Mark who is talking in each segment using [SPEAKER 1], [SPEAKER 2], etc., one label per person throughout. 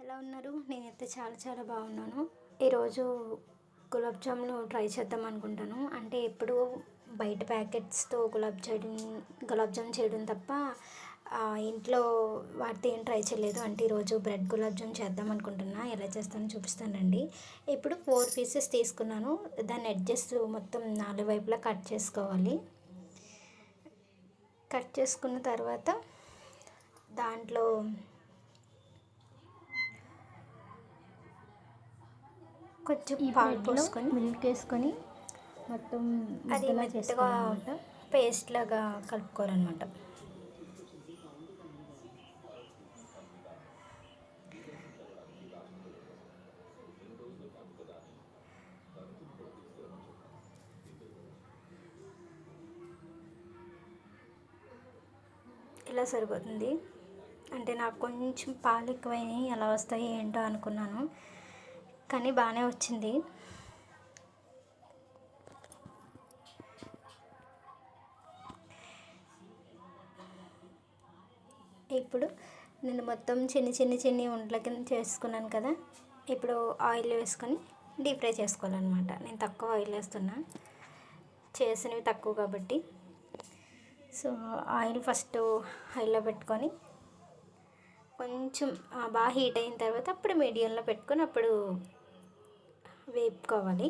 [SPEAKER 1] ఎలా ఉన్నారు? నేనైతే చాలా చాలా బాగున్నాను. ఈరోజు గులాబ్ జాములు ట్రై చేద్దాం అనుకుంటాను. అంటే ఎప్పుడు బయట ప్యాకెట్స్తో గులాబ్ జామ్ చేయడం తప్ప ఇంట్లో వాటితో ఏం ట్రై చేయలేదు. అంటే ఈరోజు బ్రెడ్ గులాబ్ జామ్ చేద్దాం అనుకుంటున్నా. ఎలా చేస్తానో చూపిస్తానండి. ఇప్పుడు 4 పీసెస్ తీసుకున్నాను. దాన్ని ఎడ్జెస్ మొత్తం 4 వైపులా కట్ చేసుకోవాలి. కట్ చేసుకున్న తర్వాత దాంట్లో కొంచెం పాలు పోసుకొని
[SPEAKER 2] మిల్క్ వేసుకొని మొత్తం
[SPEAKER 1] అది మెత్తగా పేస్ట్ లాగా కలుపుకోవాలన్నమాట. ఇలా సరిపోతుంది. అంటే నాకు కొంచెం పాలు ఎక్కువైనాయి, ఎలా వస్తాయి ఏంటో అనుకున్నాను, కానీ బాగానే వచ్చింది. ఇప్పుడు నేను మొత్తం చిన్ని ఉండల కింద చేసుకున్నాను కదా. ఇప్పుడు ఆయిల్ వేసుకొని డీప్ ఫ్రై చేసుకోవాలన్నమాట. నేను తక్కువ ఆయిల్ వేస్తున్నా, చేసినవి తక్కువ కాబట్టి. సో ఆయిల్ ఫస్ట్ హైలో పెట్టుకొని కొంచెం బాగా హీట్ అయిన తర్వాత అప్పుడు మీడియంలో పెట్టుకొని అప్పుడు వేపుకోవాలి.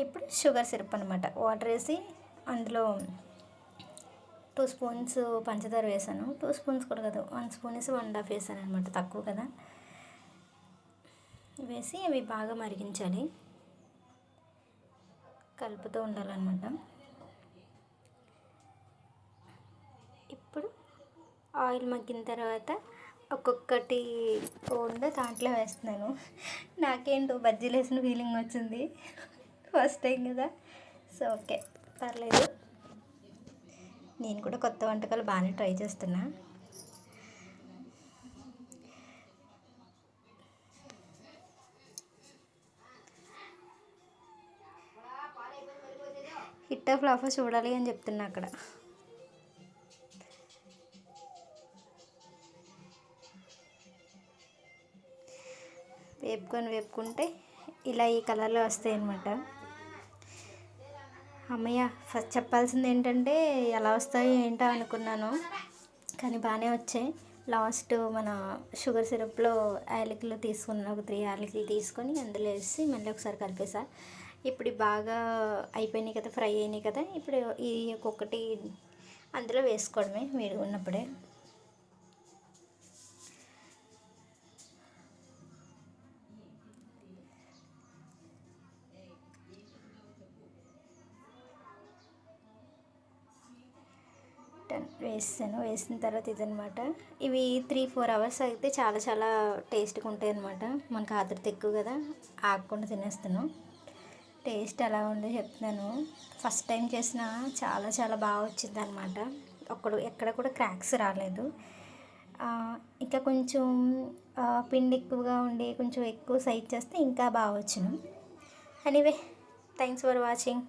[SPEAKER 1] ఇప్పుడు షుగర్ సిరప్ అనమాట. వాటర్ వేసి అందులో 2 స్పూన్స్ పంచదార వేసాను. 2 స్పూన్స్ కూడా కాదు, 1 స్పూన్ వేసి 1.5 వేసాను అనమాట. తక్కువ కదా. వేసి అవి బాగా మరిగించాలి, కలుపుతూ ఉండాలన్నమాట. ఇప్పుడు ఆయిల్ మగ్గిన తర్వాత ఒక్కొక్కటి దాంట్లో వేస్తున్నాను. నాకేంటో బజ్జీలు వేసిన ఫీలింగ్ వచ్చింది, ఫస్ట్ టైం కదా. సో ఓకే, పర్లేదు. నేను కూడా కొత్త వంటకాలు బాగానే ట్రై చేస్తున్నా. హిట్ ఫ్లాప్ చూడాలి అని చెప్తున్నా అక్కడ. వేపుకుంటే ఇలా ఈ కలర్లో వస్తాయి అన్నమాట. అమ్మయ్య, ఫస్ట్ చెప్పాల్సింది ఏంటంటే ఎలా వస్తాయో ఏంటో అనుకున్నాను, కానీ బాగానే వచ్చాయి. లాస్ట్ మన షుగర్ సిరప్లో యాలకులు తీసుకున్నాను. ఒక 3 యాలకులు తీసుకొని అందులో వేసి మళ్ళీ ఒకసారి కలిపేసా. ఇప్పుడు బాగా అయిపోయినాయి కదా, ఫ్రై అయినాయి కదా. ఇప్పుడు ఈ ఒక్కొక్కటి అందులో వేసుకోవడమే వేడిగా ఉన్నప్పుడే. వేసిన తర్వాత ఇదనమాట. ఇవి 3-4 అవర్స్ అయితే చాలా చాలా టేస్ట్గా ఉంటాయి అన్నమాట. మనకు ఆతృత ఎక్కువ కదా, ఆగకుండా తినేస్తాను. టేస్ట్ ఎలా ఉందో చెప్తున్నాను. ఫస్ట్ టైం చేసిన చాలా చాలా బాగా వచ్చింది అనమాట. ఎక్కడ కూడా క్రాక్స్ రాలేదు. ఇంకా కొంచెం పిండి ఎక్కువగా ఉండి కొంచెం ఎక్కువ సైజ్ చేస్తే ఇంకా బాగా వచ్చును. Anyway, thanks for watching.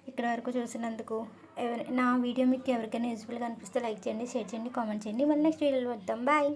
[SPEAKER 1] ఇక్కడ వరకు చూసినందుకు. నా వీడియో మీకు ఎవరికైనా యూజ్ఫుల్గా అనిపిస్తే లైక్ చేయండి, షేర్ చేయండి, కామెంట్ చేయండి. మళ్ళీ నెక్స్ట్ వీడియోలో వద్దాం. బాయ్.